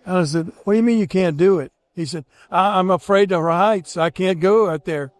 And I said, what do you mean you can't do it? He said, I'm afraid of heights. I can't go out there.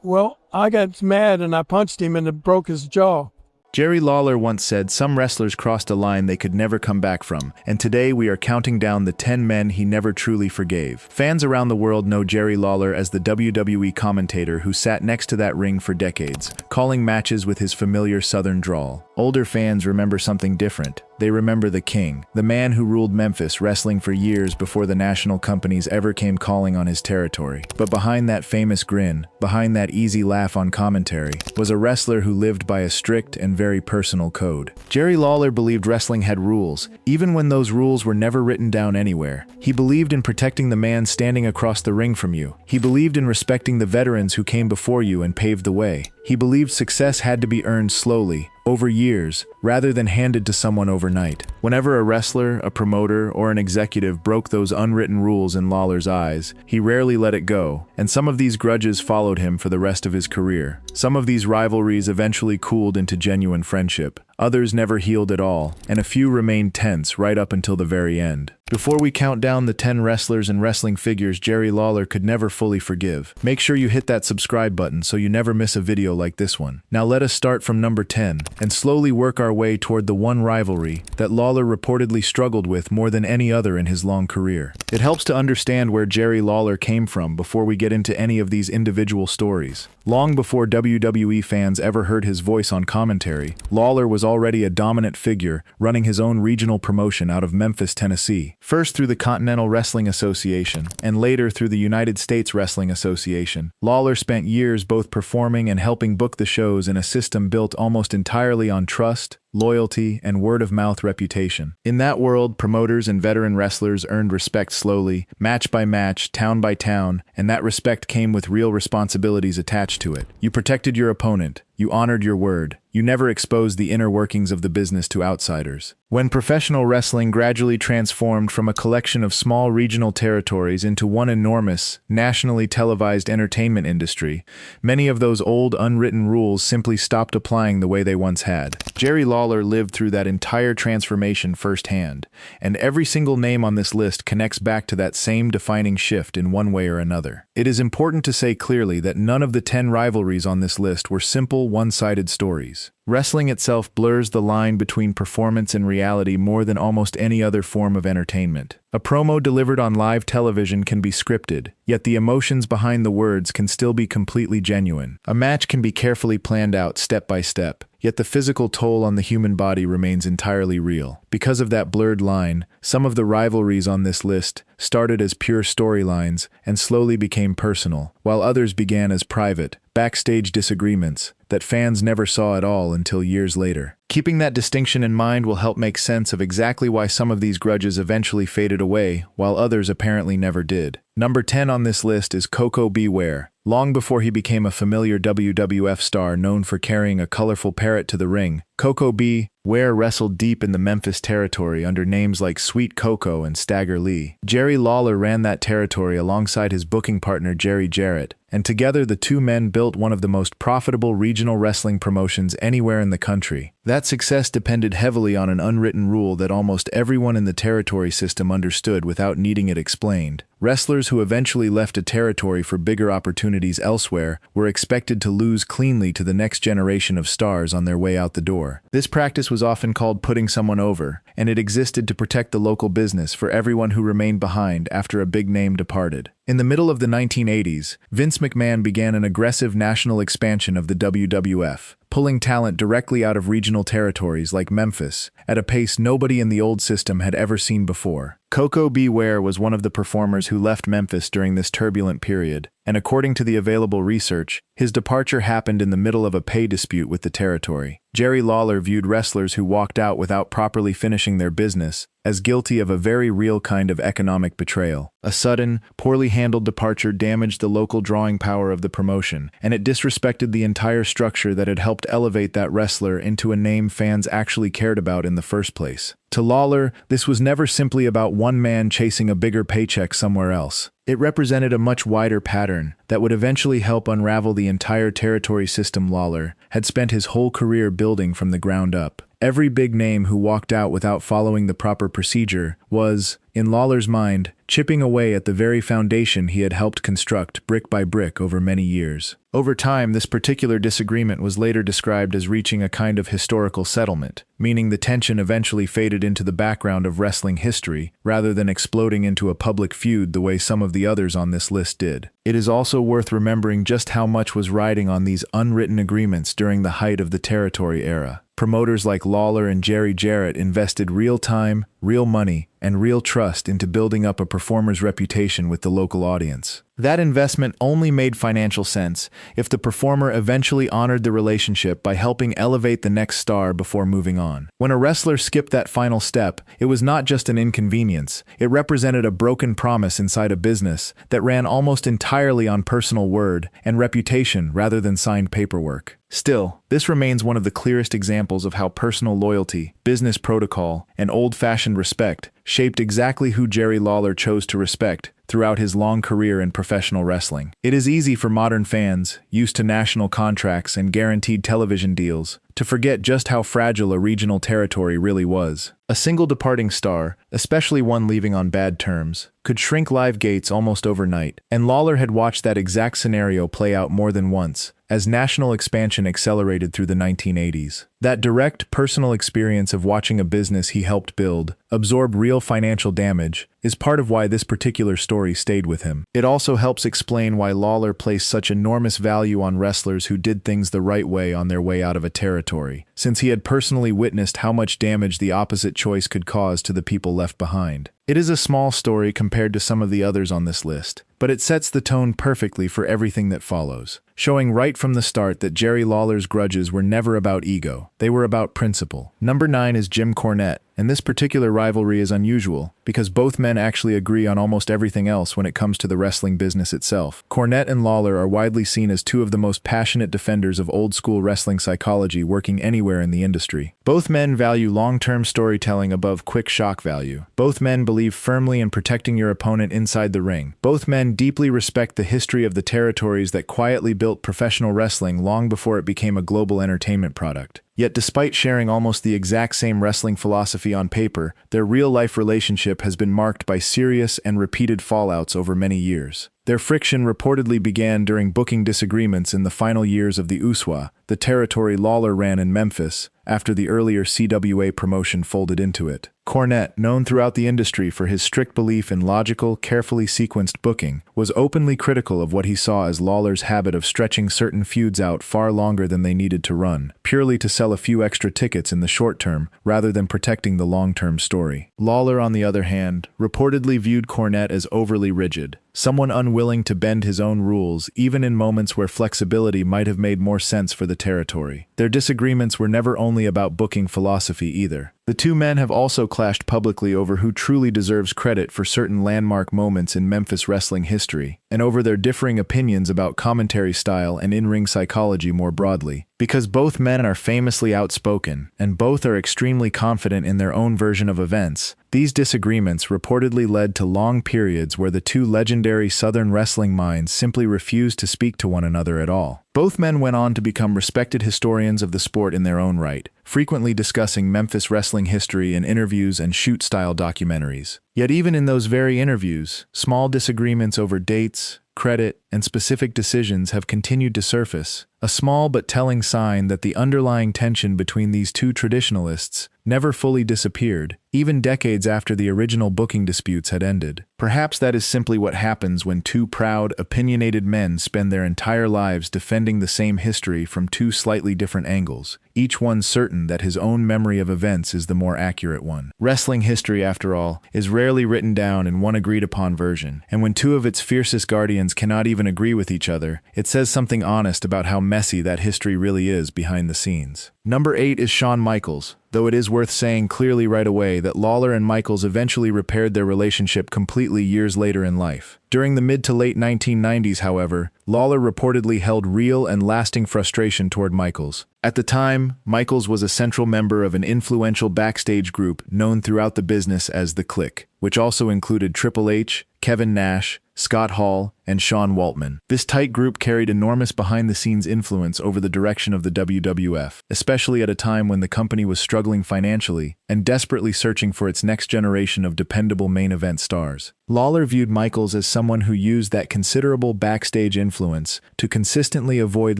Well, I got mad and I punched him and it broke his jaw. Jerry Lawler once said some wrestlers crossed a line they could never come back from, and today we are counting down the 10 men he never truly forgave. Fans around the world know Jerry Lawler as the WWE commentator who sat next to that ring for decades, calling matches with his familiar southern drawl. Older fans remember something different. They remember the King, the man who ruled Memphis wrestling for years before the national companies ever came calling on his territory. But behind that famous grin, behind that easy laugh on commentary, was a wrestler who lived by a strict and very personal code. Jerry Lawler believed wrestling had rules, even when those rules were never written down anywhere. He believed in protecting the man standing across the ring from you. He believed in respecting the veterans who came before you and paved the way. He believed success had to be earned slowly, over years, rather than handed to someone overnight. Whenever a wrestler, a promoter, or an executive broke those unwritten rules in Lawler's eyes, he rarely let it go, and some of these grudges followed him for the rest of his career. Some of these rivalries eventually cooled into genuine friendship. Others never healed at all, and a few remained tense right up until the very end. Before we count down the 10 wrestlers and wrestling figures Jerry Lawler could never fully forgive, make sure you hit that subscribe button so you never miss a video like this one. Now let us start from number 10, and slowly work our way toward the one rivalry that Lawler reportedly struggled with more than any other in his long career. It helps to understand where Jerry Lawler came from before we get into any of these individual stories. Long before WWE fans ever heard his voice on commentary, Lawler was already a dominant figure, running his own regional promotion out of Memphis, Tennessee. First through the Continental Wrestling Association, and later through the United States Wrestling Association, Lawler spent years both performing and helping book the shows in a system built almost entirely on trust, loyalty, and word-of-mouth reputation. In that world, promoters and veteran wrestlers earned respect slowly, match by match, town by town, and that respect came with real responsibilities attached to it. You protected your opponent. You honored your word. You never exposed the inner workings of the business to outsiders. When professional wrestling gradually transformed from a collection of small regional territories into one enormous, nationally televised entertainment industry, many of those old unwritten rules simply stopped applying the way they once had. Jerry Lawler lived through that entire transformation firsthand, and every single name on this list connects back to that same defining shift in one way or another. It is important to say clearly that none of the 10 rivalries on this list were simple, one-sided stories. Wrestling itself blurs the line between performance and reality more than almost any other form of entertainment. A promo delivered on live television can be scripted, yet the emotions behind the words can still be completely genuine. A match can be carefully planned out step by step, yet the physical toll on the human body remains entirely real. Because of that blurred line, some of the rivalries on this list started as pure storylines and slowly became personal, while others began as private, backstage disagreements that fans never saw at all until years later. Keeping that distinction in mind will help make sense of exactly why some of these grudges eventually faded away, while others apparently never did. Number 10 on this list is Koko B. Ware. Long before he became a familiar WWF star known for carrying a colorful parrot to the ring, Koko B. Ware wrestled deep in the Memphis territory under names like Sweet Coco and Stagger Lee. Jerry Lawler ran that territory alongside his booking partner Jerry Jarrett, and together the two men built one of the most profitable regional wrestling promotions anywhere in the country. That success depended heavily on an unwritten rule that almost everyone in the territory system understood without needing it explained. Wrestlers who eventually left a territory for bigger opportunities elsewhere were expected to lose cleanly to the next generation of stars on their way out the door. This practice was often called putting someone over, and it existed to protect the local business for everyone who remained behind after a big name departed. In the middle of the 1980s, Vince McMahon began an aggressive national expansion of the WWF, pulling talent directly out of regional territories like Memphis at a pace nobody in the old system had ever seen before. Koko B. Ware was one of the performers who left Memphis during this turbulent period, and according to the available research, his departure happened in the middle of a pay dispute with the territory. Jerry Lawler viewed wrestlers who walked out without properly finishing their business as guilty of a very real kind of economic betrayal. A sudden, poorly handled departure damaged the local drawing power of the promotion, and it disrespected the entire structure that had helped elevate that wrestler into a name fans actually cared about in the first place. To Lawler, this was never simply about one man chasing a bigger paycheck somewhere else. It represented a much wider pattern that would eventually help unravel the entire territory system Lawler had spent his whole career building from the ground up. Every big name who walked out without following the proper procedure was, in Lawler's mind, chipping away at the very foundation he had helped construct brick by brick over many years. Over time, this particular disagreement was later described as reaching a kind of historical settlement, meaning the tension eventually faded into the background of wrestling history, rather than exploding into a public feud the way some of the others on this list did. It is also worth remembering just how much was riding on these unwritten agreements during the height of the territory era. Promoters like Lawler and Jerry Jarrett invested real time, real money, and real trust into building up a performer's reputation with the local audience. That investment only made financial sense if the performer eventually honored the relationship by helping elevate the next star before moving on. When a wrestler skipped that final step, it was not just an inconvenience, it represented a broken promise inside a business that ran almost entirely on personal word and reputation rather than signed paperwork. Still, this remains one of the clearest examples of how personal loyalty, business protocol, and old-fashioned respect shaped exactly who Jerry Lawler chose to respect throughout his long career in professional wrestling. It is easy for modern fans, used to national contracts and guaranteed television deals, to forget just how fragile a regional territory really was. A single departing star, especially one leaving on bad terms, could shrink live gates almost overnight, and Lawler had watched that exact scenario play out more than once, as national expansion accelerated through the 1980s. That direct, personal experience of watching a business he helped build absorb real financial damage is part of why this particular story stayed with him. It also helps explain why Lawler placed such enormous value on wrestlers who did things the right way on their way out of a territory, since he had personally witnessed how much damage the opposite choice could cause to the people left behind. It is a small story compared to some of the others on this list, but it sets the tone perfectly for everything that follows, showing right from the start that Jerry Lawler's grudges were never about ego, they were about principle. Number 9 is Jim Cornette, and this particular rivalry is unusual, because both men actually agree on almost everything else when it comes to the wrestling business itself. Cornette and Lawler are widely seen as two of the most passionate defenders of old-school wrestling psychology working anywhere in the industry. Both men value long-term storytelling above quick shock value. Both men believe firmly in protecting your opponent inside the ring. Both men deeply respect the history of the territories that quietly built professional wrestling long before it became a global entertainment product. Yet despite sharing almost the exact same wrestling philosophy on paper, their real-life relationship has been marked by serious and repeated fallouts over many years. Their friction reportedly began during booking disagreements in the final years of the USWA, the territory Lawler ran in Memphis, after the earlier CWA promotion folded into it. Cornette, known throughout the industry for his strict belief in logical, carefully sequenced booking, was openly critical of what he saw as Lawler's habit of stretching certain feuds out far longer than they needed to run, purely to sell a few extra tickets in the short term rather than protecting the long-term story. Lawler, on the other hand, reportedly viewed Cornette as overly rigid, someone unwilling to bend his own rules even in moments where flexibility might have made more sense for the territory. Their disagreements were never only about booking philosophy either. The two men have also clashed publicly over who truly deserves credit for certain landmark moments in Memphis wrestling history, and over their differing opinions about commentary style and in-ring psychology more broadly. Because both men are famously outspoken, and both are extremely confident in their own version of events, these disagreements reportedly led to long periods where the two legendary Southern wrestling minds simply refused to speak to one another at all. Both men went on to become respected historians of the sport in their own right, frequently discussing Memphis wrestling history in interviews and shoot-style documentaries. Yet even in those very interviews, small disagreements over dates, credit, and specific decisions have continued to surface, a small but telling sign that the underlying tension between these two traditionalists never fully disappeared, even decades after the original booking disputes had ended. Perhaps that is simply what happens when two proud, opinionated men spend their entire lives defending the same history from two slightly different angles, each one certain that his own memory of events is the more accurate one. Wrestling history, after all, is rarely written down in one agreed-upon version, and when two of its fiercest guardians cannot even agree with each other, it says something honest about how messy that history really is behind the scenes. Number 8 is Shawn Michaels, though it is worth saying clearly right away that Lawler and Michaels eventually repaired their relationship completely years later in life. During the mid to late 1990s, however, Lawler reportedly held real and lasting frustration toward Michaels. At the time, Michaels was a central member of an influential backstage group known throughout the business as The Clique, which also included Triple H, Kevin Nash, Scott Hall, and Sean Waltman. This tight group carried enormous behind-the-scenes influence over the direction of the WWF, especially at a time when the company was struggling financially and desperately searching for its next generation of dependable main event stars. Lawler viewed Michaels as someone who used that considerable backstage influence to consistently avoid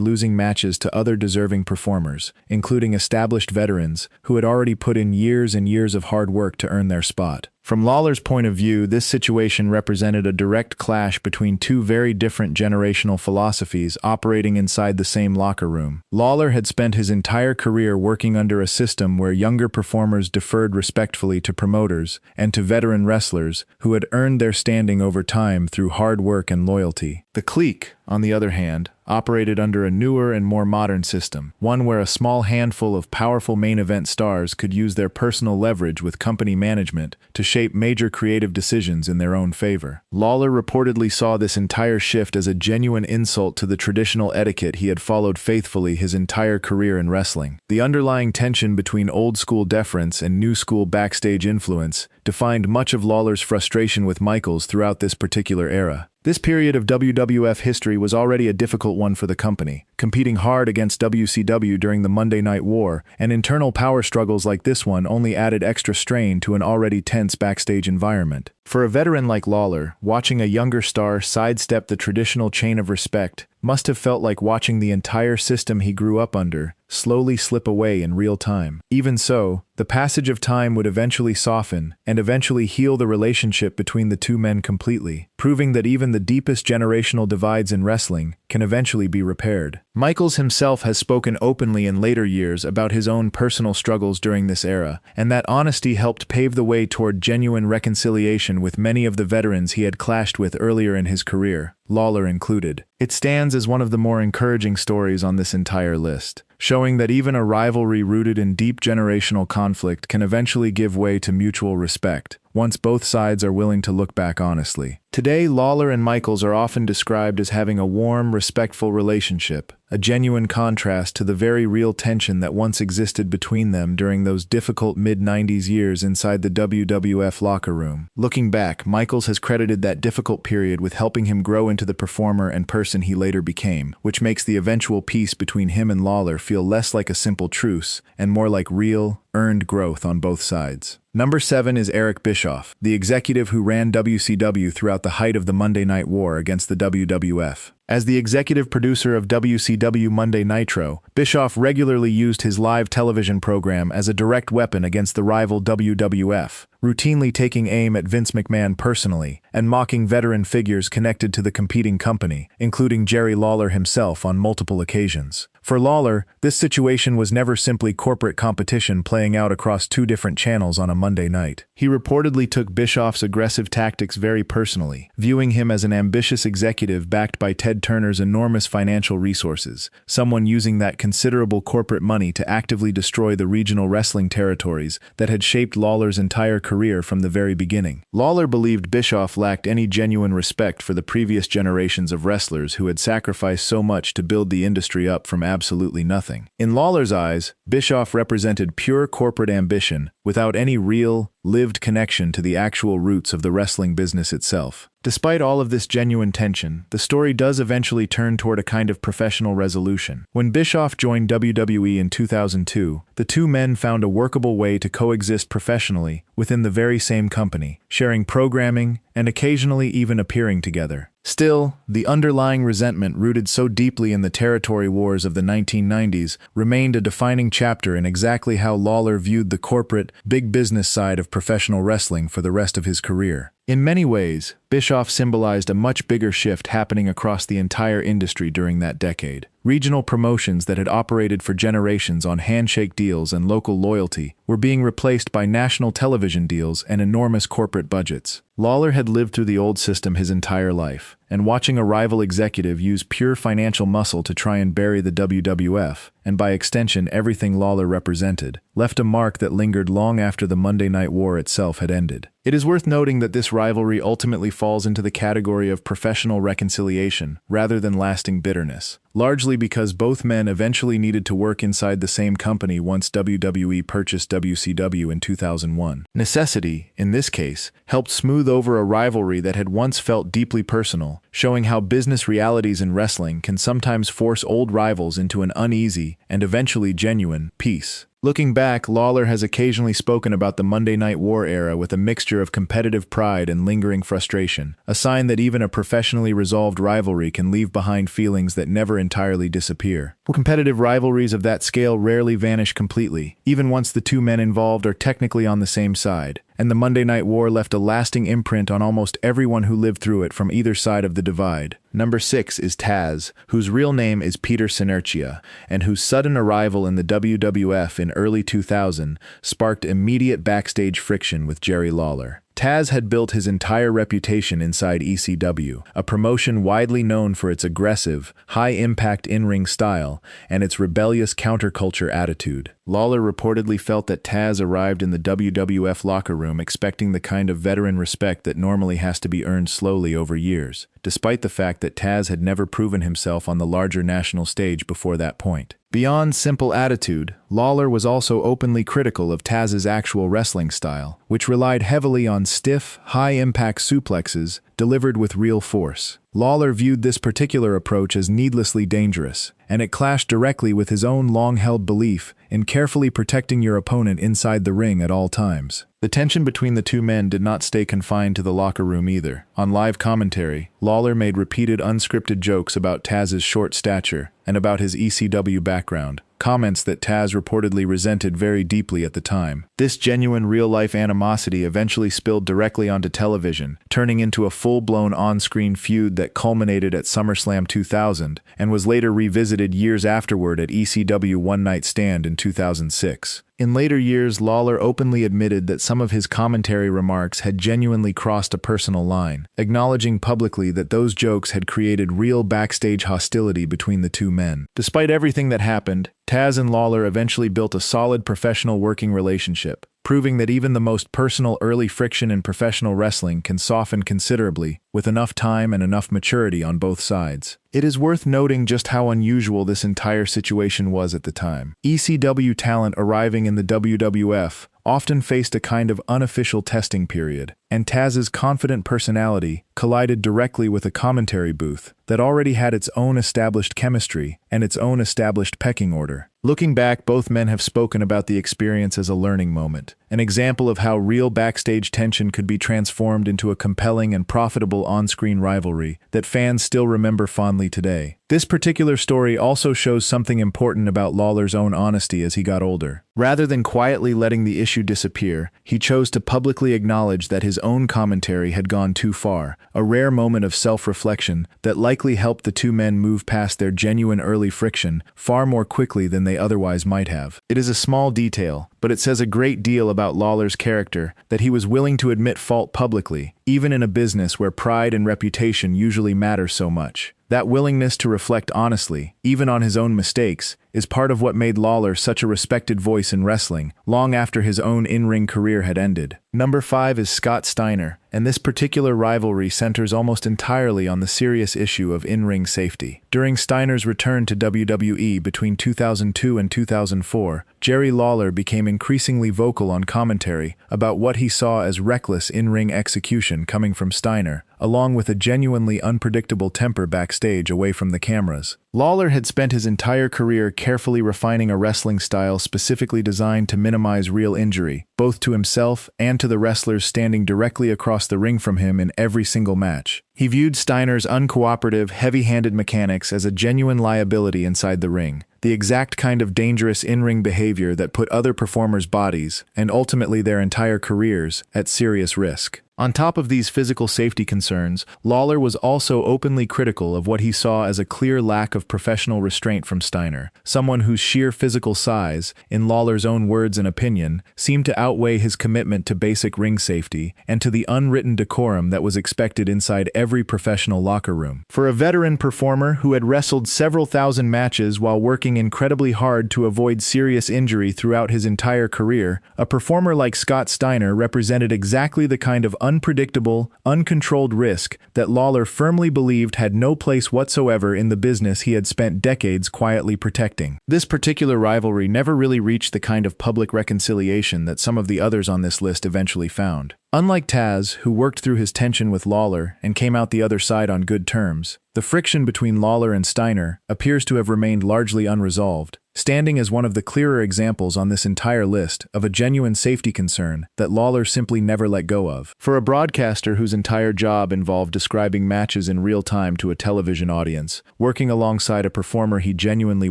losing matches to other deserving performers, including established veterans who had already put in years and years of hard work to earn their spot. From Lawler's point of view, this situation represented a direct clash between two very different generational philosophies operating inside the same locker room. Lawler had spent his entire career working under a system where younger performers deferred respectfully to promoters and to veteran wrestlers who had earned their standing over time through hard work and loyalty. The Clique, on the other hand, operated under a newer and more modern system, one where a small handful of powerful main event stars could use their personal leverage with company management to shape major creative decisions in their own favor. Lawler reportedly saw this entire shift as a genuine insult to the traditional etiquette he had followed faithfully his entire career in wrestling. The underlying tension between old-school deference and new-school backstage influence defined much of Lawler's frustration with Michaels throughout this particular era. This period of WWF history was already a difficult one for the company, competing hard against WCW during the Monday Night War, and internal power struggles like this one only added extra strain to an already tense backstage environment. For a veteran like Lawler, watching a younger star sidestep the traditional chain of respect must have felt like watching the entire system he grew up under slowly slip away in real time. Even so, the passage of time would eventually soften and eventually heal the relationship between the two men completely, proving that even the deepest generational divides in wrestling can eventually be repaired. Michaels himself has spoken openly in later years about his own personal struggles during this era, and that honesty helped pave the way toward genuine reconciliation with many of the veterans he had clashed with earlier in his career, Lawler included. It stands as one of the more encouraging stories on this entire list, showing that even a rivalry rooted in deep generational conflict can eventually give way to mutual respect, once both sides are willing to look back honestly. Today, Lawler and Michaels are often described as having a warm, respectful relationship, a genuine contrast to the very real tension that once existed between them during those difficult mid-90s years inside the WWF locker room. Looking back, Michaels has credited that difficult period with helping him grow into the performer and person he later became, which makes the eventual peace between him and Lawler feel less like a simple truce and more like real, earned growth on both sides. Number 7 is Eric Bischoff, the executive who ran WCW throughout the height of the Monday Night War against the WWF. As the executive producer of WCW Monday Nitro, Bischoff regularly used his live television program as a direct weapon against the rival WWF, routinely taking aim at Vince McMahon personally and mocking veteran figures connected to the competing company, including Jerry Lawler himself on multiple occasions. For Lawler, this situation was never simply corporate competition playing out across two different channels on a Monday night. He reportedly took Bischoff's aggressive tactics very personally, viewing him as an ambitious executive backed by Ted Turner's enormous financial resources, someone using that considerable corporate money to actively destroy the regional wrestling territories that had shaped Lawler's entire career from the very beginning. Lawler believed Bischoff lacked any genuine respect for the previous generations of wrestlers who had sacrificed so much to build the industry up from absolutely nothing. In Lawler's eyes, Bischoff represented pure corporate ambition without any real, lived connection to the actual roots of the wrestling business itself. Despite all of this genuine tension, the story does eventually turn toward a kind of professional resolution. When Bischoff joined WWE in 2002, the two men found a workable way to coexist professionally within the very same company, sharing programming and occasionally even appearing together. Still, the underlying resentment rooted so deeply in the territory wars of the 1990s remained a defining chapter in exactly how Lawler viewed the corporate, big business side of professional wrestling for the rest of his career. In many ways, Bischoff symbolized a much bigger shift happening across the entire industry during that decade. Regional promotions that had operated for generations on handshake deals and local loyalty were being replaced by national television deals and enormous corporate budgets. Lawler had lived through the old system his entire life, and watching a rival executive use pure financial muscle to try and bury the WWF, and by extension everything Lawler represented, left a mark that lingered long after the Monday Night War itself had ended. It is worth noting that this rivalry ultimately falls into the category of professional reconciliation rather than lasting bitterness, largely because both men eventually needed to work inside the same company once WWE purchased WCW in 2001. Necessity, in this case, helped smooth over a rivalry that had once felt deeply personal, showing how business realities in wrestling can sometimes force old rivals into an uneasy and eventually genuine peace. Looking back, Lawler has occasionally spoken about the Monday Night War era with a mixture of competitive pride and lingering frustration, a sign that even a professionally resolved rivalry can leave behind feelings that never entirely disappear. Competitive rivalries of that scale rarely vanish completely, even once the two men involved are technically on the same side, and the Monday Night War left a lasting imprint on almost everyone who lived through it from either side of the divide. Number 6 is Taz, whose real name is Peter Senerchia, and whose sudden arrival in the WWF in early 2000 sparked immediate backstage friction with Jerry Lawler. Taz had built his entire reputation inside ECW, a promotion widely known for its aggressive, high-impact in-ring style and its rebellious counterculture attitude. Lawler reportedly felt that Taz arrived in the WWF locker room expecting the kind of veteran respect that normally has to be earned slowly over years, despite the fact that Taz had never proven himself on the larger national stage before that point. Beyond simple attitude, Lawler was also openly critical of Taz's actual wrestling style, which relied heavily on stiff, high-impact suplexes delivered with real force. Lawler viewed this particular approach as needlessly dangerous, and it clashed directly with his own long-held belief in carefully protecting your opponent inside the ring at all times. The tension between the two men did not stay confined to the locker room either. On live commentary, Lawler made repeated unscripted jokes about Taz's short stature and about his ECW background, comments that Taz reportedly resented very deeply at the time. This genuine real-life animosity eventually spilled directly onto television, turning into a full-blown on-screen feud that culminated at SummerSlam 2000 and was later revisited years afterward at ECW One Night Stand in 2006. In later years, Lawler openly admitted that some of his commentary remarks had genuinely crossed a personal line, acknowledging publicly that those jokes had created real backstage hostility between the two men. Despite everything that happened, Taz and Lawler eventually built a solid professional working relationship, proving that even the most personal early friction in professional wrestling can soften considerably with enough time and enough maturity on both sides. It is worth noting just how unusual this entire situation was at the time. ECW talent arriving in the WWF often faced a kind of unofficial testing period, and Taz's confident personality collided directly with a commentary booth that already had its own established chemistry and its own established pecking order. Looking back, both men have spoken about the experience as a learning moment, an example of how real backstage tension could be transformed into a compelling and profitable on-screen rivalry that fans still remember fondly today. This particular story also shows something important about Lawler's own honesty as he got older. Rather than quietly letting the issue disappear, he chose to publicly acknowledge that his own commentary had gone too far, a rare moment of self-reflection that likely helped the two men move past their genuine early friction far more quickly than they otherwise might have. It is a small detail, but it says a great deal about Lawler's character that he was willing to admit fault publicly, even in a business where pride and reputation usually matter so much. That willingness to reflect honestly, even on his own mistakes, is part of what made Lawler such a respected voice in wrestling, long after his own in-ring career had ended. Number 5 is Scott Steiner, and this particular rivalry centers almost entirely on the serious issue of in-ring safety. During Steiner's return to WWE between 2002 and 2004, Jerry Lawler became increasingly vocal on commentary about what he saw as reckless in-ring execution coming from Steiner, along with a genuinely unpredictable temper backstage away from the cameras. Lawler had spent his entire career carefully refining a wrestling style specifically designed to minimize real injury, both to himself and to the wrestlers standing directly across the ring from him in every single match. He viewed Steiner's uncooperative, heavy-handed mechanics as a genuine liability inside the ring, the exact kind of dangerous in-ring behavior that put other performers' bodies, and ultimately their entire careers, at serious risk. On top of these physical safety concerns, Lawler was also openly critical of what he saw as a clear lack of professional restraint from Steiner, someone whose sheer physical size, in Lawler's own words and opinion, seemed to outweigh his commitment to basic ring safety and to the unwritten decorum that was expected inside every professional locker room. For a veteran performer who had wrestled several thousand matches while working incredibly hard to avoid serious injury throughout his entire career, a performer like Scott Steiner represented exactly the kind of unpredictable, uncontrolled risk that Lawler firmly believed had no place whatsoever in the business he had spent decades quietly protecting. This particular rivalry never really reached the kind of public reconciliation that some of the others on this list eventually found. Unlike Taz, who worked through his tension with Lawler and came out the other side on good terms, the friction between Lawler and Steiner appears to have remained largely unresolved, standing as one of the clearer examples on this entire list of a genuine safety concern that Lawler simply never let go of. For a broadcaster whose entire job involved describing matches in real time to a television audience, working alongside a performer he genuinely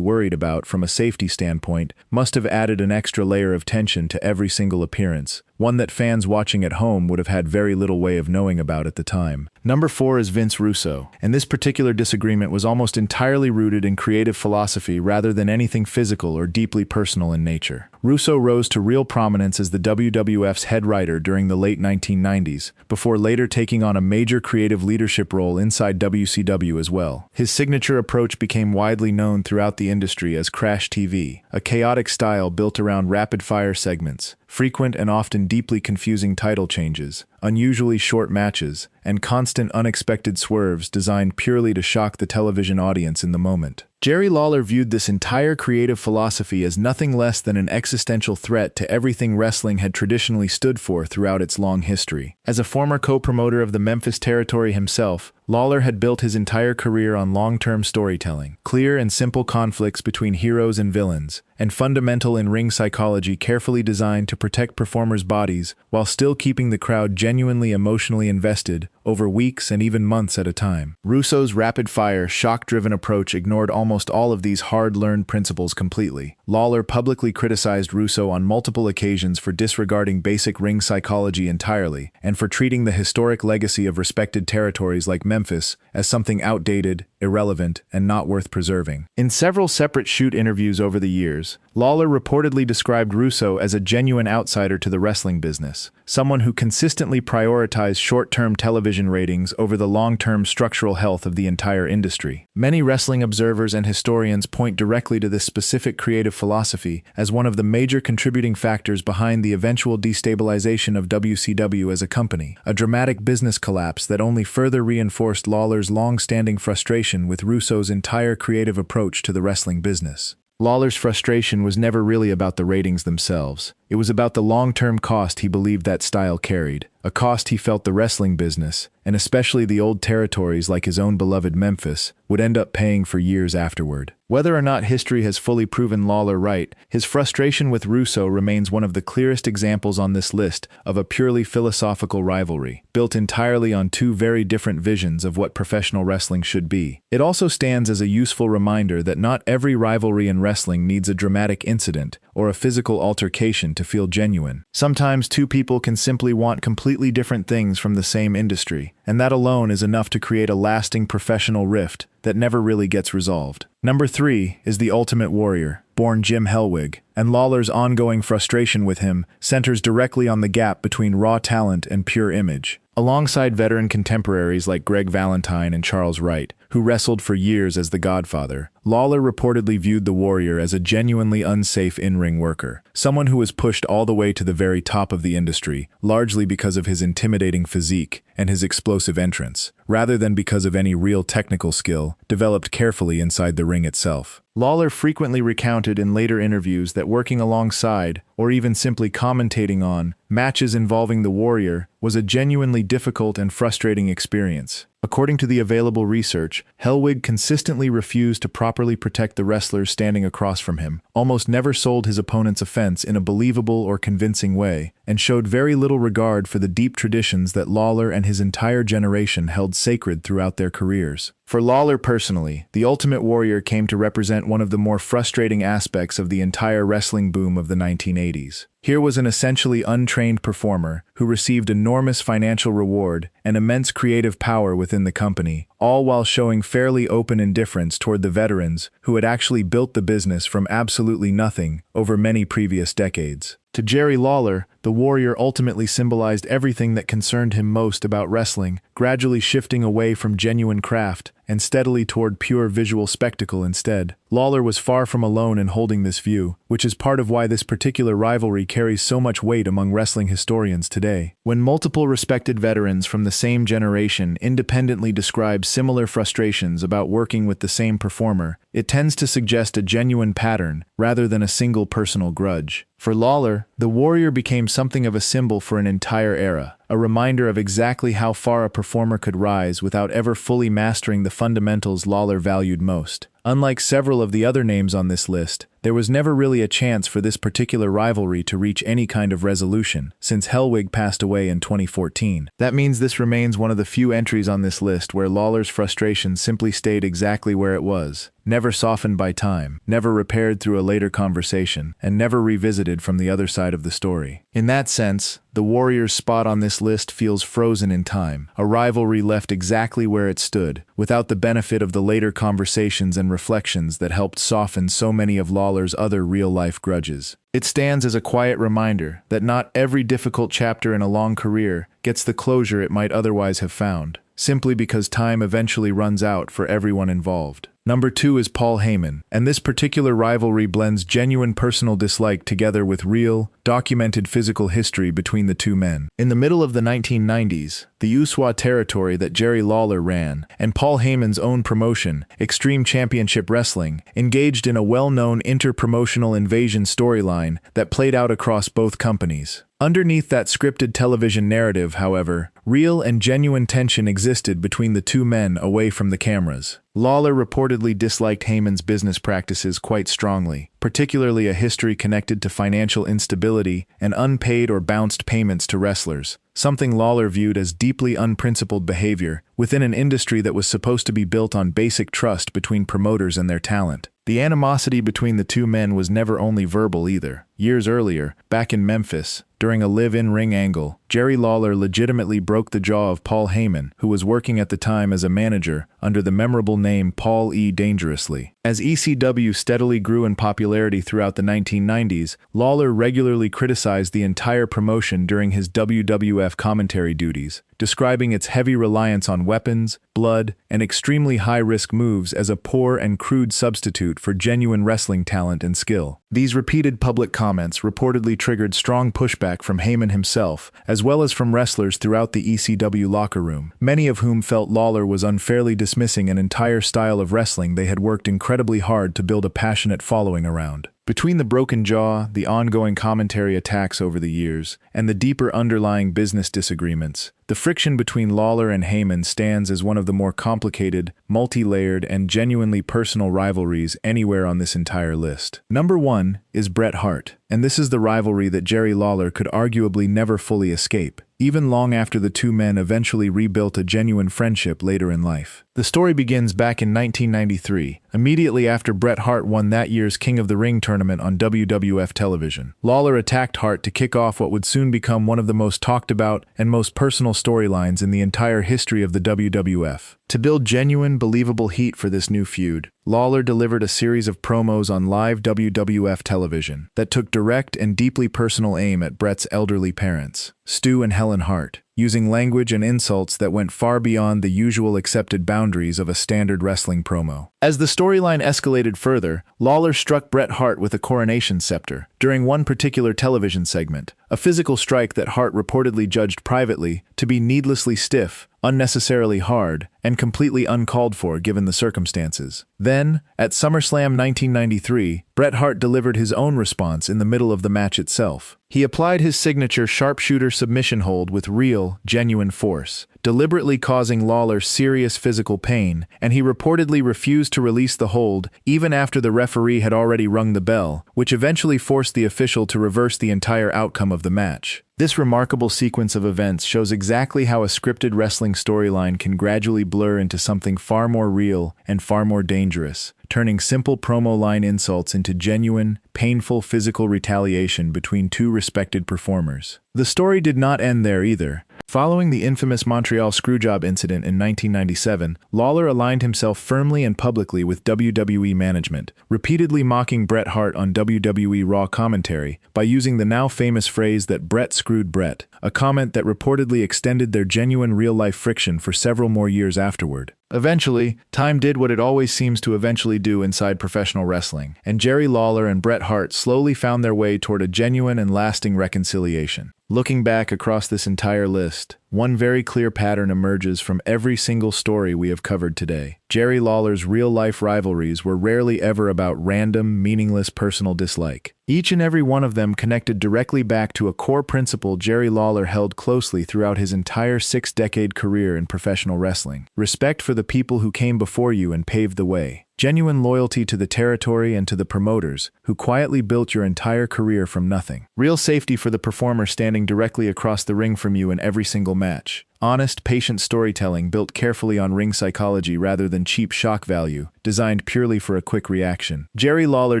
worried about from a safety standpoint must have added an extra layer of tension to every single appearance, one that fans watching at home would have had very little way of knowing about at the time. Number 4 is Vince Russo, and this particular disagreement was almost entirely rooted in creative philosophy rather than anything physical or deeply personal in nature. Russo rose to real prominence as the WWF's head writer during the late 1990s, before later taking on a major creative leadership role inside WCW as well. His signature approach became widely known throughout the industry as Crash TV, a chaotic style built around rapid-fire segments, frequent and often deeply confusing title changes, unusually short matches, and constant unexpected swerves designed purely to shock the television audience in the moment. Jerry Lawler viewed this entire creative philosophy as nothing less than an existential threat to everything wrestling had traditionally stood for throughout its long history. As a former co-promoter of the Memphis territory himself, Lawler had built his entire career on long-term storytelling, clear and simple conflicts between heroes and villains, and fundamental in-ring psychology carefully designed to protect performers' bodies while still keeping the crowd genuinely emotionally invested over weeks and even months at a time. Russo's rapid-fire, shock-driven approach ignored almost all of these hard-learned principles completely. Lawler publicly criticized Russo on multiple occasions for disregarding basic ring psychology entirely, and for treating the historic legacy of respected territories like Memphis as something outdated, irrelevant, and not worth preserving. In several separate shoot interviews over the years, Lawler reportedly described Russo as a genuine outsider to the wrestling business, someone who consistently prioritized short-term television ratings over the long-term structural health of the entire industry. Many wrestling observers and historians point directly to this specific creative philosophy as one of the major contributing factors behind the eventual destabilization of WCW as a company, a dramatic business collapse that only further reinforced Lawler's long-standing frustration with Russo's entire creative approach to the wrestling business. Lawler's frustration was never really about the ratings themselves. It was about the long-term cost he believed that style carried, a cost he felt the wrestling business, and especially the old territories like his own beloved Memphis, would end up paying for years afterward. Whether or not history has fully proven Lawler right, his frustration with Russo remains one of the clearest examples on this list of a purely philosophical rivalry, built entirely on two very different visions of what professional wrestling should be. It also stands as a useful reminder that not every rivalry in wrestling needs a dramatic incident or a physical altercation to feel genuine. Sometimes two people can simply want completely different things from the same industry, and that alone is enough to create a lasting professional rift that never really gets resolved. Number 3 is the Ultimate Warrior, born Jim Hellwig, and Lawler's ongoing frustration with him centers directly on the gap between raw talent and pure image. Alongside veteran contemporaries like Greg Valentine and Charles Wright, who wrestled for years as the Godfather, Lawler reportedly viewed the Warrior as a genuinely unsafe in-ring worker, someone who was pushed all the way to the very top of the industry, largely because of his intimidating physique and his explosive entrance, rather than because of any real technical skill developed carefully inside the ring itself. Lawler frequently recounted in later interviews that working alongside, or even simply commentating on, matches involving the Warrior was a genuinely difficult and frustrating experience. According to the available research, Hellwig consistently refused to properly protect the wrestlers standing across from him, almost never sold his opponent's offense in a believable or convincing way, and showed very little regard for the deep traditions that Lawler and his entire generation held sacred throughout their careers. For Lawler personally, the Ultimate Warrior came to represent one of the more frustrating aspects of the entire wrestling boom of the 1980s. Here was an essentially untrained performer who received enormous financial reward and immense creative power within the company, all while showing fairly open indifference toward the veterans who had actually built the business from absolutely nothing over many previous decades. To Jerry Lawler, the Warrior ultimately symbolized everything that concerned him most about wrestling, gradually shifting away from genuine craft and steadily toward pure visual spectacle instead. Lawler was far from alone in holding this view, which is part of why this particular rivalry carries so much weight among wrestling historians today. When multiple respected veterans from the same generation independently describe similar frustrations about working with the same performer, it tends to suggest a genuine pattern rather than a single personal grudge. For Lawler, the Warrior became something of a symbol for an entire era, a reminder of exactly how far a performer could rise without ever fully mastering the fundamentals Lawler valued most. Unlike several of the other names on this list, there was never really a chance for this particular rivalry to reach any kind of resolution, since Hellwig passed away in 2014. That means this remains one of the few entries on this list where Lawler's frustration simply stayed exactly where it was, never softened by time, never repaired through a later conversation, and never revisited from the other side of the story. In that sense, the Warrior's spot on this list feels frozen in time, a rivalry left exactly where it stood, without the benefit of the later conversations and reflections that helped soften so many of Lawler's other real-life grudges. It stands as a quiet reminder that not every difficult chapter in a long career gets the closure it might otherwise have found, simply because time eventually runs out for everyone involved. Number 2 is Paul Heyman, and this particular rivalry blends genuine personal dislike together with real, documented physical history between the two men. In the middle of the 1990s, the Uswa territory that Jerry Lawler ran, and Paul Heyman's own promotion, Extreme Championship Wrestling, engaged in a well-known inter-promotional invasion storyline that played out across both companies. Underneath that scripted television narrative, however, real and genuine tension existed between the two men away from the cameras. Lawler reportedly disliked Heyman's business practices quite strongly, particularly a history connected to financial instability and unpaid or bounced payments to wrestlers, something Lawler viewed as deeply unprincipled behavior within an industry that was supposed to be built on basic trust between promoters and their talent. The animosity between the two men was never only verbal either. Years earlier, back in Memphis, during a live-in ring angle, Jerry Lawler legitimately broke the jaw of Paul Heyman, who was working at the time as a manager under the memorable name Paul E. Dangerously. As ECW steadily grew in popularity throughout the 1990s, Lawler regularly criticized the entire promotion during his WWF commentary duties, describing its heavy reliance on weapons, blood, and extremely high-risk moves as a poor and crude substitute for genuine wrestling talent and skill. These repeated public comments reportedly triggered strong pushback from Heyman himself, as well as from wrestlers throughout the ECW locker room, many of whom felt Lawler was unfairly dismissing an entire style of wrestling they had worked incredibly hard to build a passionate following around. Between the broken jaw, the ongoing commentary attacks over the years, and the deeper underlying business disagreements, the friction between Lawler and Heyman stands as one of the more complicated, multi-layered, and genuinely personal rivalries anywhere on this entire list. Number 1 is Bret Hart, and this is the rivalry that Jerry Lawler could arguably never fully escape, even long after the two men eventually rebuilt a genuine friendship later in life. The story begins back in 1993, immediately after Bret Hart won that year's King of the Ring tournament on WWF television. Lawler attacked Hart to kick off what would soon become one of the most talked about and most personal storylines in the entire history of the WWF. To build genuine, believable heat for this new feud, Lawler delivered a series of promos on live WWF television that took direct and deeply personal aim at Bret's elderly parents, Stu and Helen Hart, using language and insults that went far beyond the usual accepted boundaries of a standard wrestling promo. As the storyline escalated further, Lawler struck Bret Hart with a coronation scepter during one particular television segment, a physical strike that Hart reportedly judged privately to be needlessly stiff, unnecessarily hard, and completely uncalled for given the circumstances. Then, at SummerSlam 1993, Bret Hart delivered his own response in the middle of the match itself. He applied his signature sharpshooter submission hold with real, genuine force, deliberately causing Lawler serious physical pain, and he reportedly refused to release the hold even after the referee had already rung the bell, which eventually forced the official to reverse the entire outcome of the match. This remarkable sequence of events shows exactly how a scripted wrestling storyline can gradually blur into something far more real and far more dangerous, turning simple promo line insults into genuine, painful physical retaliation between two respected performers. The story did not end there either. Following the infamous Montreal Screwjob incident in 1997, Lawler aligned himself firmly and publicly with WWE management, repeatedly mocking Bret Hart on WWE Raw commentary by using the now famous phrase that Bret screwed Bret, a comment that reportedly extended their genuine real-life friction for several more years afterward. Eventually, time did what it always seems to eventually do inside professional wrestling, and Jerry Lawler and Bret Hart slowly found their way toward a genuine and lasting reconciliation. Looking back across this entire list, one very clear pattern emerges from every single story we have covered today. Jerry Lawler's real-life rivalries were rarely ever about random, meaningless personal dislike. Each and every one of them connected directly back to a core principle Jerry Lawler held closely throughout his entire 6-decade career in professional wrestling: respect for the people who came before you and paved the way. Genuine loyalty to the territory and to the promoters, who quietly built your entire career from nothing. Real safety for the performer standing directly across the ring from you in every single match. Honest, patient storytelling built carefully on ring psychology rather than cheap shock value, designed purely for a quick reaction. Jerry Lawler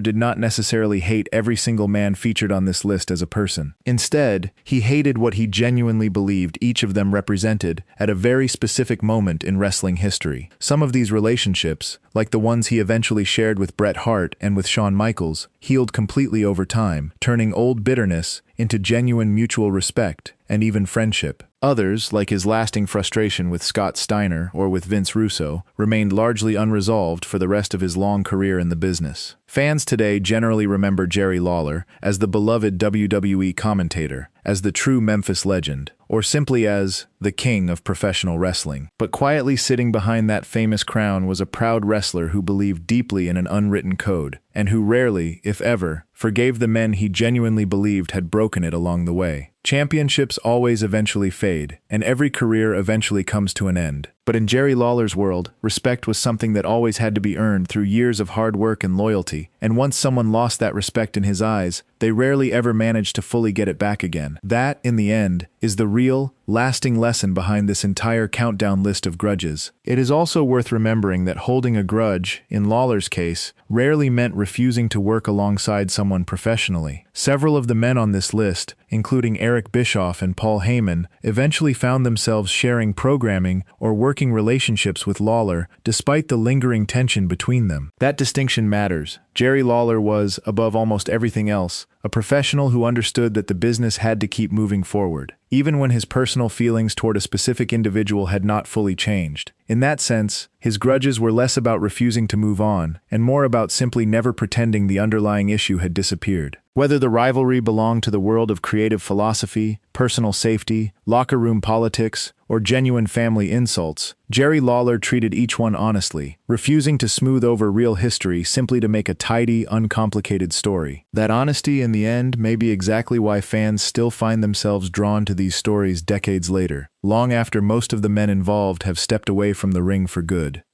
did not necessarily hate every single man featured on this list as a person. Instead, he hated what he genuinely believed each of them represented at a very specific moment in wrestling history. Some of these relationships, like the ones he eventually shared with Bret Hart and with Shawn Michaels, healed completely over time, turning old bitterness into genuine mutual respect and even friendship. Others, like his lasting frustration with Scott Steiner or with Vince Russo, remained largely unresolved for the rest of his long career in the business. Fans today generally remember Jerry Lawler as the beloved WWE commentator, as the true Memphis legend, or simply as the king of professional wrestling. But quietly sitting behind that famous crown was a proud wrestler who believed deeply in an unwritten code, and who rarely, if ever, forgave the men he genuinely believed had broken it along the way. Championships always eventually fade, and every career eventually comes to an end. But in Jerry Lawler's world, respect was something that always had to be earned through years of hard work and loyalty, and once someone lost that respect in his eyes, they rarely ever managed to fully get it back again. That, in the end, is the real, lasting lesson behind this entire countdown list of grudges. It is also worth remembering that holding a grudge, in Lawler's case, rarely meant refusing to work alongside someone professionally. Several of the men on this list, including Eric Bischoff and Paul Heyman, eventually found themselves sharing programming or working relationships with Lawler, despite the lingering tension between them. That distinction matters. Jerry Lawler was, above almost everything else, a professional who understood that the business had to keep moving forward, even when his personal feelings toward a specific individual had not fully changed. In that sense, his grudges were less about refusing to move on, and more about simply never pretending the underlying issue had disappeared. Whether the rivalry belonged to the world of creative philosophy, personal safety, locker room politics, or genuine family insults, Jerry Lawler treated each one honestly, refusing to smooth over real history simply to make a tidy, uncomplicated story. That honesty, in the end, may be exactly why fans still find themselves drawn to these stories decades later, long after most of the men involved have stepped away from the ring for good.